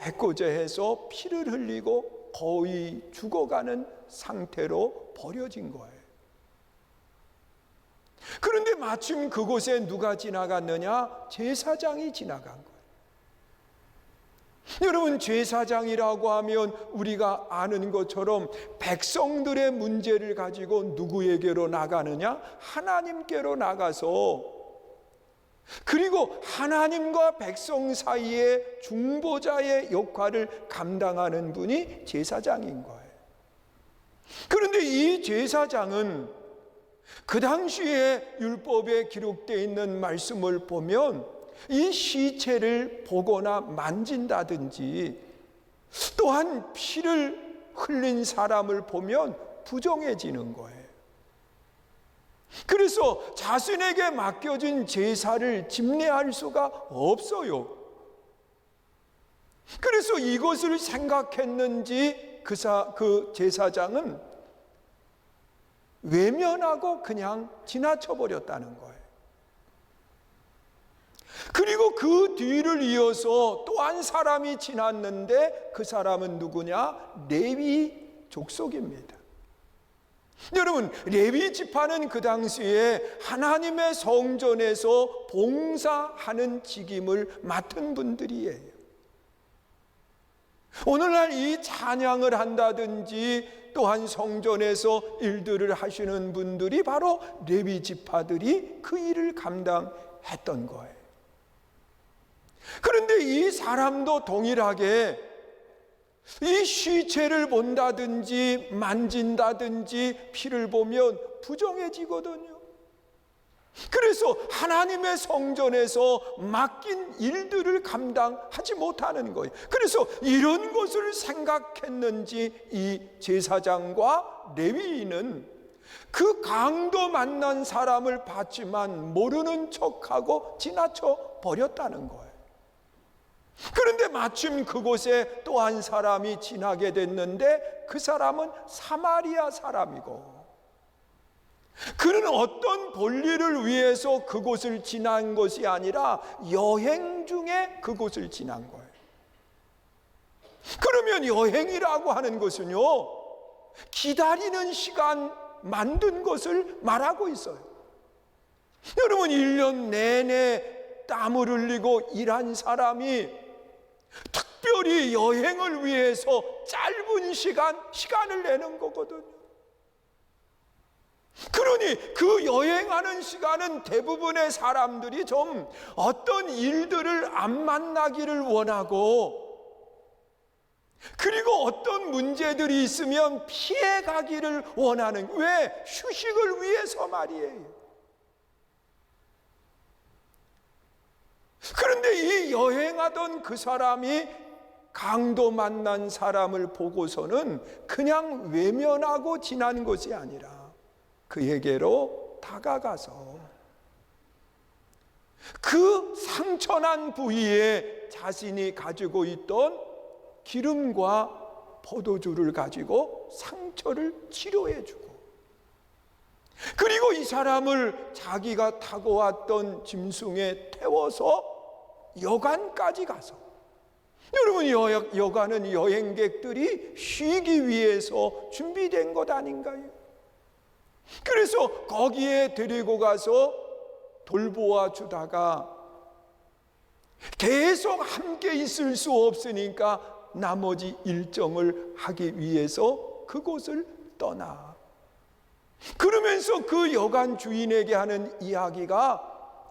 해코자 해서 피를 흘리고 거의 죽어가는 상태로 버려진 거예요. 그런데 마침 그곳에 누가 지나갔느냐? 제사장이 지나간 거예요. 여러분, 제사장이라고 하면 우리가 아는 것처럼 백성들의 문제를 가지고 누구에게로 나가느냐? 하나님께로 나가서, 그리고 하나님과 백성 사이의 중보자의 역할을 감당하는 분이 제사장인 거예요. 그런데 이 제사장은 그 당시에 율법에 기록되어 있는 말씀을 보면 이 시체를 보거나 만진다든지, 또한 피를 흘린 사람을 보면 부정해지는 거예요. 그래서 자신에게 맡겨진 제사를 집례할 수가 없어요. 그래서 이것을 생각했는지 그 제사장은 외면하고 그냥 지나쳐 버렸다는 거예요. 그리고 그 뒤를 이어서 또 한 사람이 지났는데 그 사람은 누구냐? 레위 족속입니다. 여러분, 레위 지파는 그 당시에 하나님의 성전에서 봉사하는 직임을 맡은 분들이에요. 오늘날 이 찬양을 한다든지 또한 성전에서 일들을 하시는 분들이 바로 레위 지파들이 그 일을 감당했던 거예요. 그런데 이 사람도 동일하게 이 시체를 본다든지 만진다든지 피를 보면 부정해지거든요. 그래서 하나님의 성전에서 맡긴 일들을 감당하지 못하는 거예요. 그래서 이런 것을 생각했는지 이 제사장과 레위인은 그 강도 만난 사람을 봤지만 모르는 척하고 지나쳐 버렸다는 거예요. 그런데 마침 그곳에 또 한 사람이 지나게 됐는데 그 사람은 사마리아 사람이고, 그는 어떤 볼일을 위해서 그곳을 지난 것이 아니라 여행 중에 그곳을 지난 거예요. 그러면 여행이라고 하는 것은요, 기다리는 시간 만든 것을 말하고 있어요. 여러분, 1년 내내 땀을 흘리고 일한 사람이 특별히 여행을 위해서 짧은 시간을 내는 거거든요. 그러니 그 여행하는 시간은 대부분의 사람들이 좀 어떤 일들을 안 만나기를 원하고, 그리고 어떤 문제들이 있으면 피해 가기를 원하는, 왜? 휴식을 위해서 말이에요. 그런데 이 여행하던 그 사람이 강도 만난 사람을 보고서는 그냥 외면하고 지난 것이 아니라 그에게로 다가가서 그 상처난 부위에 자신이 가지고 있던 기름과 포도주를 가지고 상처를 치료해 주고, 그리고 이 사람을 자기가 타고 왔던 짐승에 태워서 여관까지 가서, 여러분, 여관은 여행객들이 쉬기 위해서 준비된 것 아닌가요? 그래서 거기에 데리고 가서 돌보아 주다가 계속 함께 있을 수 없으니까 나머지 일정을 하기 위해서 그곳을 떠나, 그러면서 그 여관 주인에게 하는 이야기가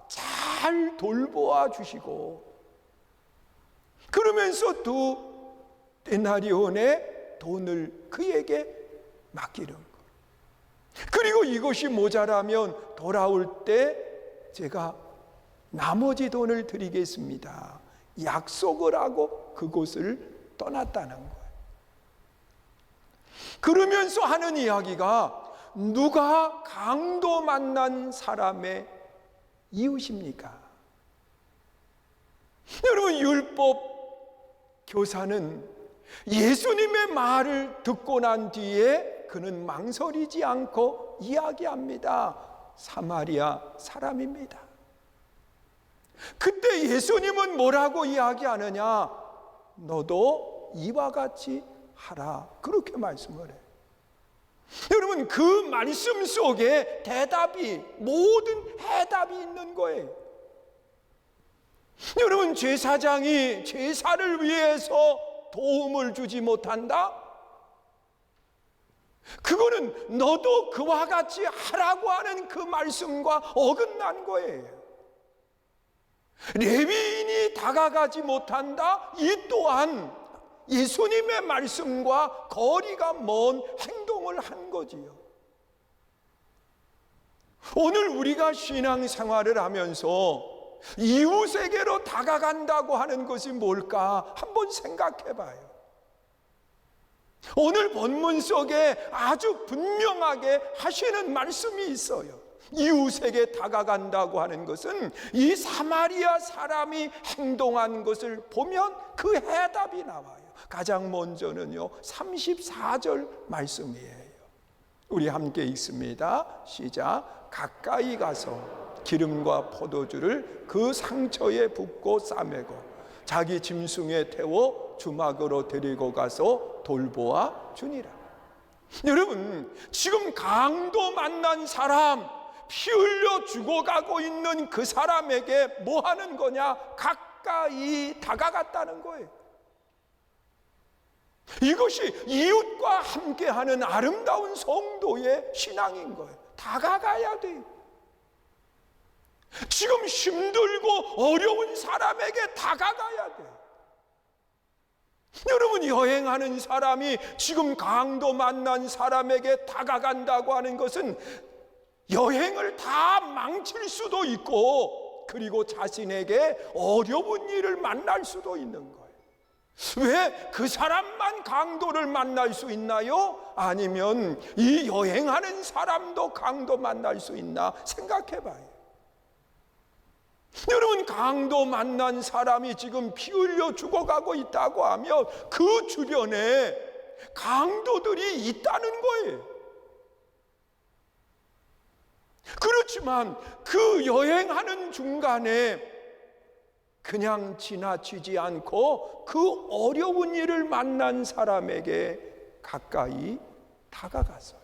잘 돌보아 주시고, 그러면서 2데나리온의 돈을 그에게 맡기는 것. 그리고 이것이 모자라면 돌아올 때 제가 나머지 돈을 드리겠습니다, 약속을 하고 그곳을 떠났다는 거예요. 그러면서 하는 이야기가, 누가 강도 만난 사람의 이웃입니까? 여러분, 율법 교사는 예수님의 말을 듣고 난 뒤에 그는 망설이지 않고 이야기합니다. 사마리아 사람입니다. 그때 예수님은 뭐라고 이야기하느냐? 너도 이와 같이 하라. 그렇게 말씀을 해요. 여러분, 그 말씀 속에 모든 해답이 있는 거예요. 여러분, 제사장이 제사를 위해서 도움을 주지 못한다? 그거는 너도 그와 같이 하라고 하는 그 말씀과 어긋난 거예요. 레위인이 다가가지 못한다? 이 또한 예수님의 말씀과 거리가 먼 행동을 한 거지요. 오늘 우리가 신앙생활을 하면서 이웃에게로 다가간다고 하는 것이 뭘까? 한번 생각해 봐요. 오늘 본문 속에 아주 분명하게 하시는 말씀이 있어요. 이웃에게 다가간다고 하는 것은 이 사마리아 사람이 행동한 것을 보면 그 해답이 나와요. 가장 먼저는요, 34절 말씀이에요. 우리 함께 읽습니다. 시작. 가까이 가서 기름과 포도주를 그 상처에 붓고 싸매고 자기 짐승에 태워 주막으로 데리고 가서 돌보아 주니라. 여러분, 지금 강도 만난 사람, 피 흘려 죽어가고 있는 그 사람에게 뭐 하는 거냐? 가까이 다가갔다는 거예요. 이것이 이웃과 함께하는 아름다운 성도의 신앙인 거예요. 다가가야 돼요. 지금 힘들고 어려운 사람에게 다가가야 돼요. 여러분, 여행하는 사람이 지금 강도 만난 사람에게 다가간다고 하는 것은 여행을 다 망칠 수도 있고, 그리고 자신에게 어려운 일을 만날 수도 있는 거예요. 왜 그 사람만 강도를 만날 수 있나요? 아니면 이 여행하는 사람도 강도 만날 수 있나 생각해 봐요. 여러분, 강도 만난 사람이 지금 피 흘려 죽어가고 있다고 하면 그 주변에 강도들이 있다는 거예요. 그렇지만 그 여행하는 중간에 그냥 지나치지 않고 그 어려운 일을 만난 사람에게 가까이 다가갔어요.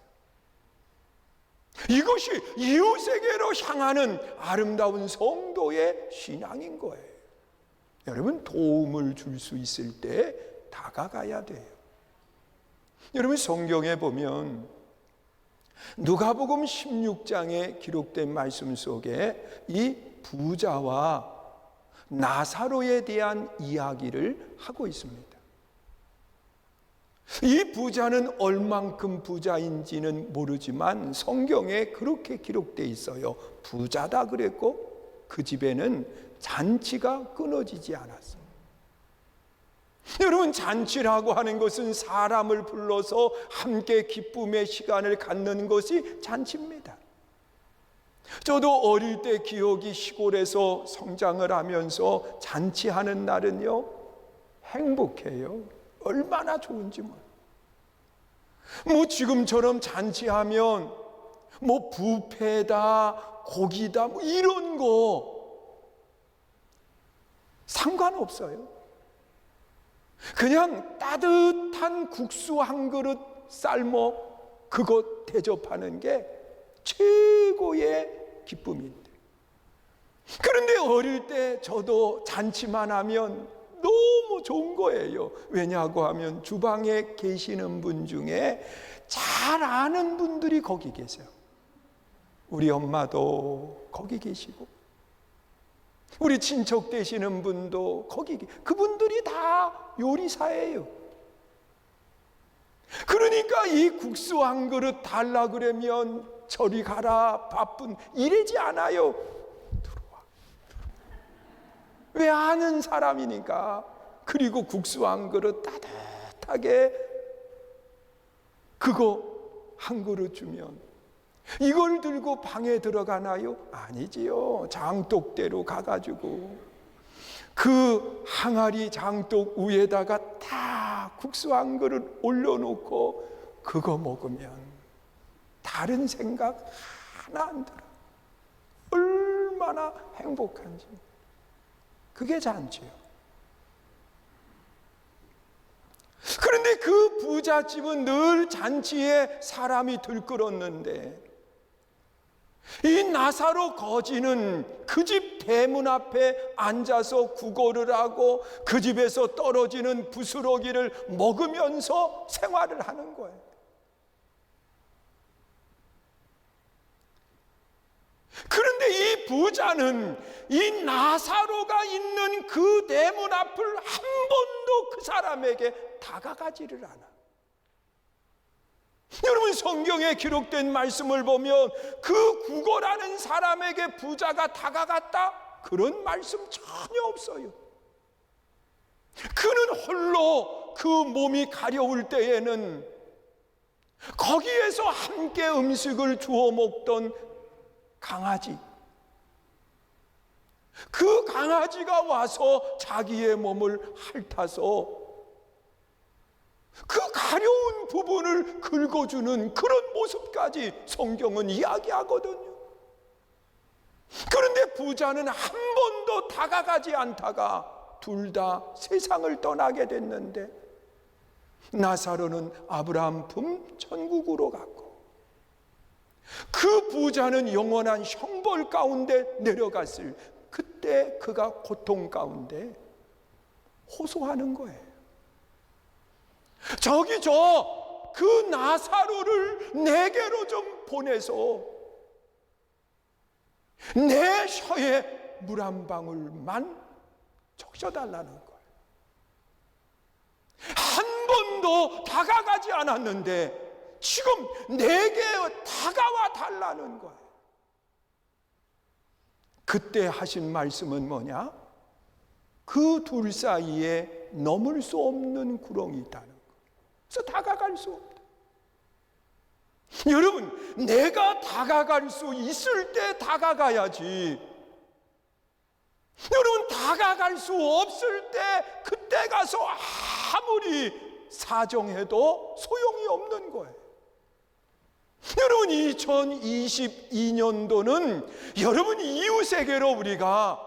이것이 이웃에게로 향하는 아름다운 성도의 신앙인 거예요. 여러분, 도움을 줄 수 있을 때 다가가야 돼요. 여러분, 성경에 보면 누가복음 16장에 기록된 말씀 속에 이 부자와 나사로에 대한 이야기를 하고 있습니다. 이 부자는 얼만큼 부자인지는 모르지만 성경에 그렇게 기록되어 있어요. 부자다 그랬고 그 집에는 잔치가 끊어지지 않았어요. 여러분, 잔치라고 하는 것은 사람을 불러서 함께 기쁨의 시간을 갖는 것이 잔치입니다. 저도 어릴 때 기억이, 시골에서 성장을 하면서 잔치하는 날은요, 행복해요. 얼마나 좋은지 뭐 지금처럼 잔치하면 뭐 뷔페다, 고기다, 뭐 이런 거 상관없어요. 그냥 따뜻한 국수 한 그릇 삶어 그거 대접하는 게 최고의 기쁨인데, 그런데 어릴 때 저도 잔치만 하면 너무 좋은 거예요. 왜냐고 하면 주방에 계시는 분 중에 잘 아는 분들이 거기 계세요. 우리 엄마도 거기 계시고 우리 친척 되시는 분도 거기, 그분들이 다 요리사예요. 그러니까 이 국수 한 그릇 달라 그러면 저리 가라, 바쁜, 이러지 않아요. 들어와. 왜? 아는 사람이니까. 그리고 국수 한 그릇 따뜻하게 그거 한 그릇 주면 이걸 들고 방에 들어가나요? 아니지요. 장독대로 가가지고 그 항아리 장독 위에다가 다 국수 한 그릇 올려놓고 그거 먹으면 다른 생각 하나 안 들어. 얼마나 행복한지. 그게 잔치요. 부잣집은 늘 잔치에 사람이 들끓었는데 이 나사로 거지는 그 집 대문 앞에 앉아서 구걸을 하고 그 집에서 떨어지는 부스러기를 먹으면서 생활을 하는 거예요. 그런데 이 부자는 이 나사로가 있는 그 대문 앞을 한 번도 그 사람에게 다가가지를 않아. 여러분, 성경에 기록된 말씀을 보면 그 구걸하는 사람에게 부자가 다가갔다? 그런 말씀 전혀 없어요. 그는 홀로 그 몸이 가려울 때에는 거기에서 함께 음식을 주워 먹던 강아지, 그 강아지가 와서 자기의 몸을 핥아서 그 가려운 부분을 긁어주는 그런 모습까지 성경은 이야기하거든요. 그런데 부자는 한 번도 다가가지 않다가 둘 다 세상을 떠나게 됐는데 나사로는 아브라함 품 천국으로 갔고 그 부자는 영원한 형벌 가운데 내려갔을 그때 그가 고통 가운데 호소하는 거예요. 저기 그 나사로를 내게로 좀 보내서 내 혀에 물 한 방울만 적셔달라는 거예요. 한 번도 다가가지 않았는데 지금 내게 다가와 달라는 거예요. 그때 하신 말씀은 뭐냐? 그 둘 사이에 넘을 수 없는 구렁이 있다는 거예요. 그래서 다가갈 수 없다. 여러분, 내가 다가갈 수 있을 때 다가가야지. 여러분, 다가갈 수 없을 때 그때 가서 아무리 사정해도 소용이 없는 거예요. 여러분, 2022년도는 여러분 이웃에게로 우리가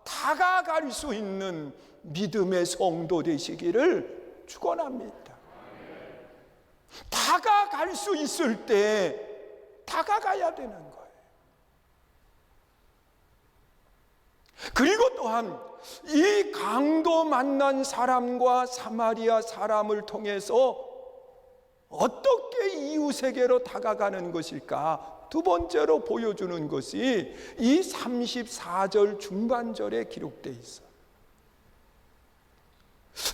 다가갈 수 있는 믿음의 성도 되시기를 축원합니다. 다가갈 수 있을 때 다가가야 되는 거예요. 그리고 또한 이 강도 만난 사람과 사마리아 사람을 통해서 어떻게 이웃에게로 다가가는 것일까? 두 번째로 보여주는 것이 이 34절 중반절에 기록되어 있어요.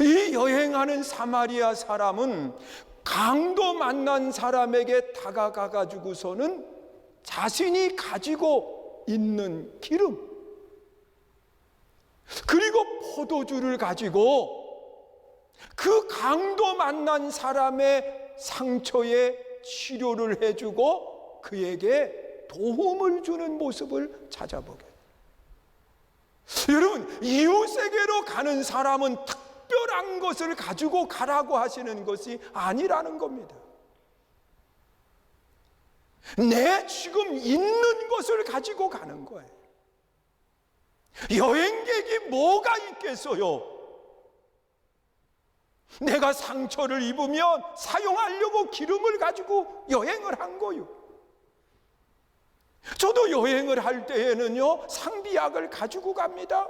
이 여행하는 사마리아 사람은 강도 만난 사람에게 다가가 가지고서는 자신이 가지고 있는 기름 그리고 포도주를 가지고 그 강도 만난 사람의 상처에 치료를 해주고 그에게 도움을 주는 모습을 찾아보게. 여러분, 이웃에게로 가는 사람은 특별한 것을 가지고 가라고 하시는 것이 아니라는 겁니다. 내 지금 있는 것을 가지고 가는 거예요. 여행객이 뭐가 있겠어요? 내가 상처를 입으면 사용하려고 기름을 가지고 여행을 한 거요. 저도 여행을 할 때에는요, 상비약을 가지고 갑니다.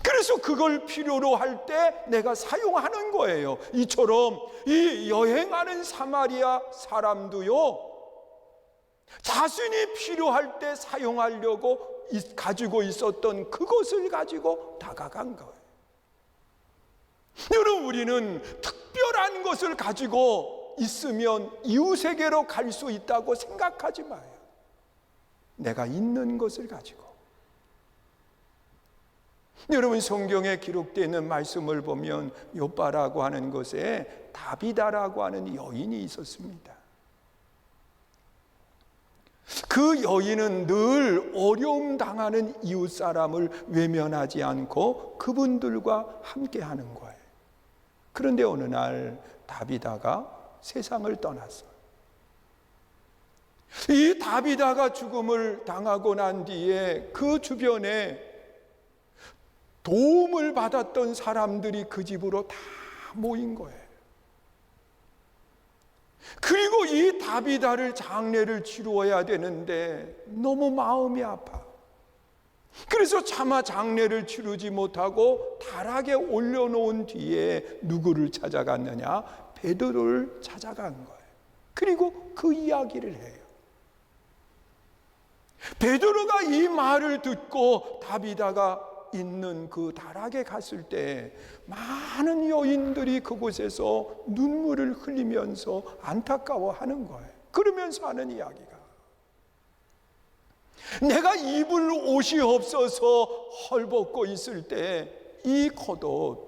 그래서 그걸 필요로 할 때 내가 사용하는 거예요. 이처럼 이 여행하는 사마리아 사람도요, 자신이 필요할 때 사용하려고 가지고 있었던 그것을 가지고 다가간 거예요. 여러분, 우리는 특별한 것을 가지고 있으면 이웃에게로 갈 수 있다고 생각하지 마요. 내가 있는 것을 가지고. 여러분, 성경에 기록되어 있는 말씀을 보면 욥바라고 하는 곳에 다비다라고 하는 여인이 있었습니다. 그 여인은 늘 어려움 당하는 이웃 사람을 외면하지 않고 그분들과 함께 하는 거예요. 그런데 어느 날 다비다가 세상을 떠났어요. 이 다비다가 죽음을 당하고 난 뒤에 그 주변에 도움을 받았던 사람들이 그 집으로 다 모인 거예요. 그리고 이 다비다를 장례를 치루어야 되는데 너무 마음이 아파. 그래서 차마 장례를 치르지 못하고 다락에 올려놓은 뒤에 누구를 찾아갔느냐? 베드로를 찾아간 거예요. 그리고 그 이야기를 해요. 베드로가 이 말을 듣고 다비다가 있는 그 다락에 갔을 때 많은 여인들이 그곳에서 눈물을 흘리면서 안타까워하는 거예요. 그러면서 하는 이야기가, 내가 입을 옷이 없어서 헐벗고 있을 때 이 겉옷,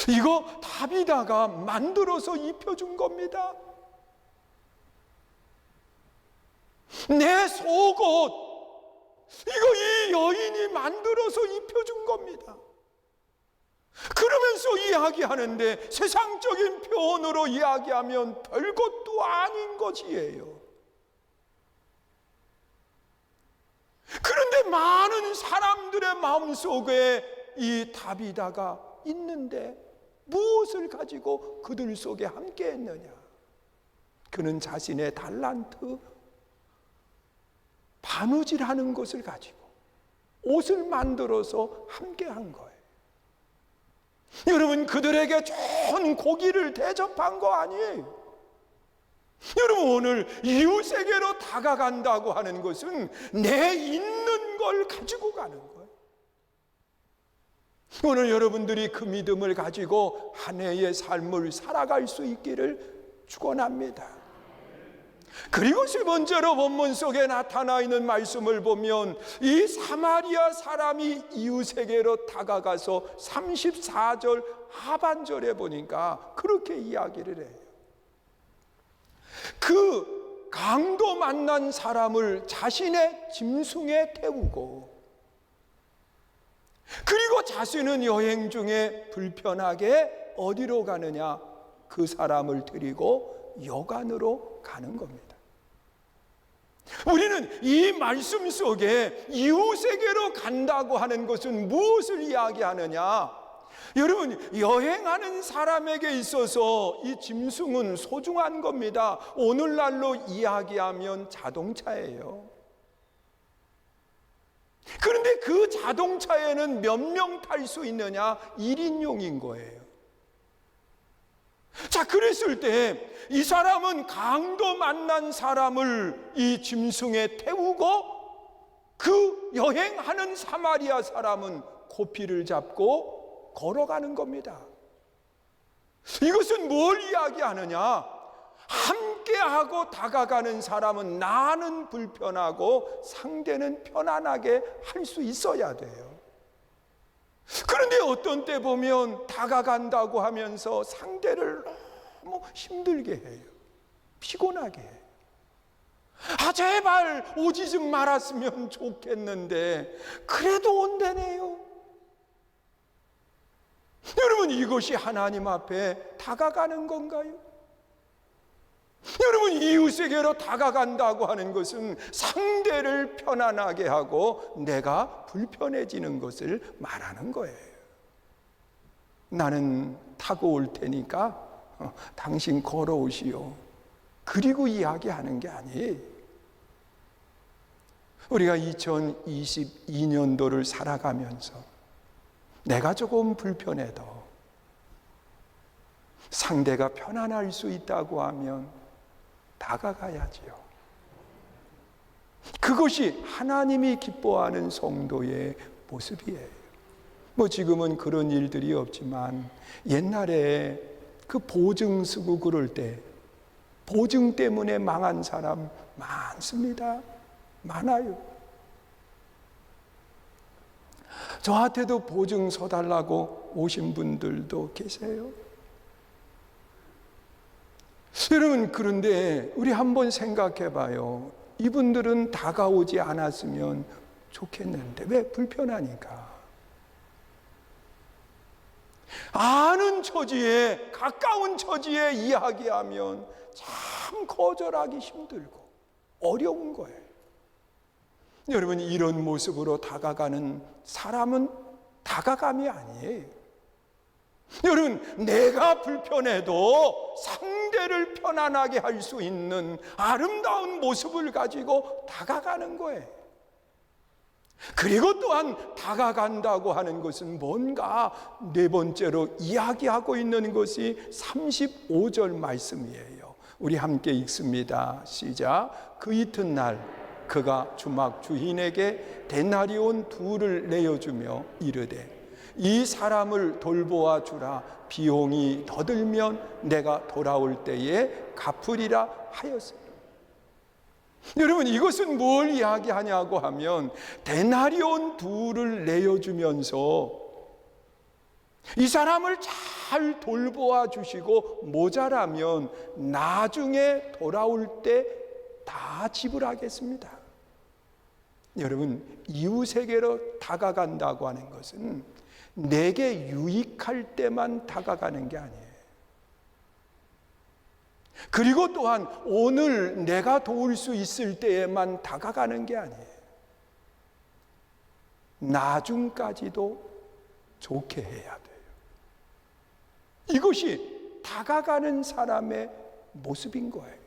이거 다비다가 만들어서 입혀준 겁니다. 내 속옷, 이거 이 여인이 만들어서 입혀준 겁니다. 그러면서 이야기하는데 세상적인 표현으로 이야기하면 별것도 아닌 것이에요. 그런데 많은 사람들의 마음속에 이 다비다가 있는데 무엇을 가지고 그들 속에 함께 했느냐? 그는 자신의 달란트, 바느질하는 것을 가지고 옷을 만들어서 함께 한 거예요. 여러분, 그들에게 좋은 고기를 대접한 거 아니에요. 여러분, 오늘 이웃에게로 다가간다고 하는 것은 내 있는 걸 가지고 가는 거예요. 오늘 여러분들이 그 믿음을 가지고 한 해의 삶을 살아갈 수 있기를 축원합니다. 그리고 세 번째로 본문 속에 나타나 있는 말씀을 보면 이 사마리아 사람이 이웃에게로 다가가서 34절 하반절에 보니까 그렇게 이야기를 해요. 그 강도 만난 사람을 자신의 짐승에 태우고, 그리고 자신은 여행 중에 불편하게 어디로 가느냐? 그 사람을 데리고 여관으로 가는 겁니다. 우리는 이 말씀 속에 이웃에게로 간다고 하는 것은 무엇을 이야기하느냐? 여러분, 여행하는 사람에게 있어서 이 짐승은 소중한 겁니다. 오늘날로 이야기하면 자동차예요. 그런데 그 자동차에는 몇 명 탈 수 있느냐? 1인용인 거예요. 자, 그랬을 때 이 사람은 강도 만난 사람을 이 짐승에 태우고 그 여행하는 사마리아 사람은 고삐를 잡고 걸어가는 겁니다. 이것은 뭘 이야기하느냐? 함께하고 다가가는 사람은 나는 불편하고 상대는 편안하게 할 수 있어야 돼요. 그런데 어떤 때 보면 다가간다고 하면서 상대를 너무 힘들게 해요. 피곤하게 해요. 아, 제발 오지 좀 말았으면 좋겠는데 그래도 온다네요. 여러분, 이것이 하나님 앞에 다가가는 건가요? 여러분, 이웃에게로 다가간다고 하는 것은 상대를 편안하게 하고 내가 불편해지는 것을 말하는 거예요. 나는 타고 올 테니까 당신 걸어오시오. 그리고 이야기하는 게 아니에요. 우리가 2022년도를 살아가면서 내가 조금 불편해도 상대가 편안할 수 있다고 하면 다가가야지요. 그것이 하나님이 기뻐하는 성도의 모습이에요. 뭐 지금은 그런 일들이 없지만 옛날에 그 보증 쓰고 그럴 때 보증 때문에 망한 사람 많습니다. 많아요. 저한테도 보증 서달라고 오신 분들도 계세요. 여러분, 그런데 우리 한번 생각해 봐요. 이분들은 다가오지 않았으면 좋겠는데 왜? 불편하니까. 아는 처지에, 가까운 처지에 이야기하면 참 거절하기 힘들고 어려운 거예요. 여러분, 이런 모습으로 다가가는 사람은 다가감이 아니에요. 여러분, 내가 불편해도 상대를 편안하게 할 수 있는 아름다운 모습을 가지고 다가가는 거예요. 그리고 또한 다가간다고 하는 것은 뭔가 네 번째로 이야기하고 있는 것이 35절 말씀이에요. 우리 함께 읽습니다. 시작. 그 이튿날 그가 주막 주인에게 데나리온 2를 내어주며 이르되 이 사람을 돌보아 주라. 비용이 더 들면 내가 돌아올 때에 갚으리라 하였습니다. 여러분, 이것은 뭘 이야기하냐고 하면 데나리온 2를 내어주면서 이 사람을 잘 돌보아 주시고 모자라면 나중에 돌아올 때 다 지불하겠습니다. 여러분, 이웃에게로 다가간다고 하는 것은 내게 유익할 때만 다가가는 게 아니에요. 그리고 또한 오늘 내가 도울 수 있을 때에만 다가가는 게 아니에요. 나중까지도 좋게 해야 돼요. 이것이 다가가는 사람의 모습인 거예요.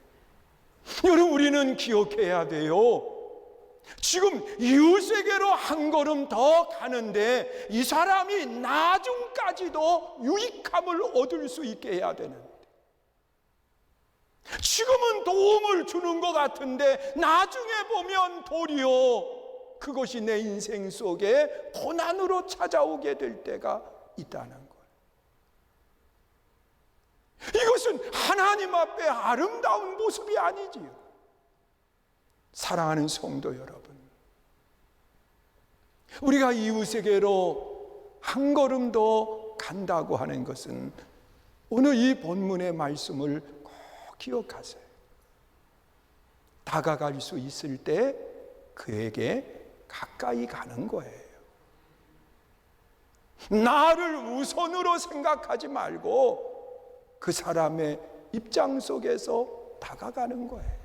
여러분, 우리는 기억해야 돼요. 지금 이웃에게로 한 걸음 더 가는데 이 사람이 나중까지도 유익함을 얻을 수 있게 해야 되는데, 지금은 도움을 주는 것 같은데 나중에 보면 도리어 그것이 내 인생 속에 고난으로 찾아오게 될 때가 있다는 거예요. 이것은 하나님 앞에 아름다운 모습이 아니지요. 사랑하는 성도 여러분, 우리가 이웃에게로 한 걸음 더 간다고 하는 것은 오늘 이 본문의 말씀을 꼭 기억하세요. 다가갈 수 있을 때 그에게 가까이 가는 거예요. 나를 우선으로 생각하지 말고 그 사람의 입장 속에서 다가가는 거예요.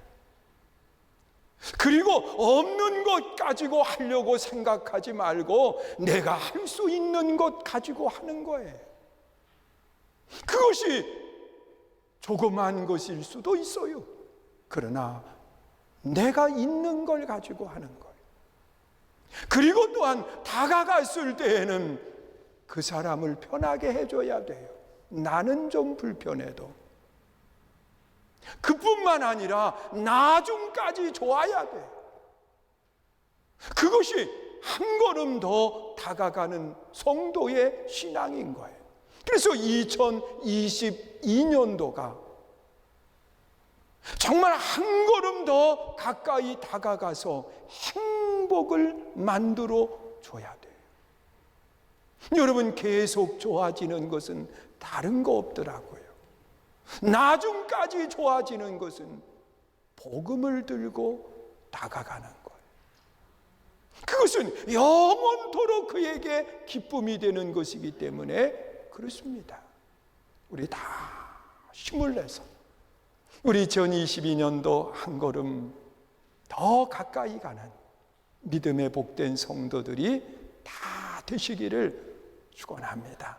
그리고 없는 것 가지고 하려고 생각하지 말고 내가 할 수 있는 것 가지고 하는 거예요. 그것이 조그만 것일 수도 있어요. 그러나 내가 있는 걸 가지고 하는 거예요. 그리고 또한 다가갔을 때에는 그 사람을 편하게 해줘야 돼요. 나는 좀 불편해도. 그뿐만 아니라 나중까지 좋아야 돼. 그것이 한 걸음 더 다가가는 성도의 신앙인 거예요. 그래서 2022년도가 정말 한 걸음 더 가까이 다가가서 행복을 만들어 줘야 돼요. 여러분, 계속 좋아지는 것은 다른 거 없더라고요. 나중까지 좋아지는 것은 복음을 들고 다가가는 거예요. 그것은 영원토록 그에게 기쁨이 되는 것이기 때문에 그렇습니다. 우리 다 힘을 내서 우리 2022년도 한 걸음 더 가까이 가는 믿음의 복된 성도들이 다 되시기를 축원합니다.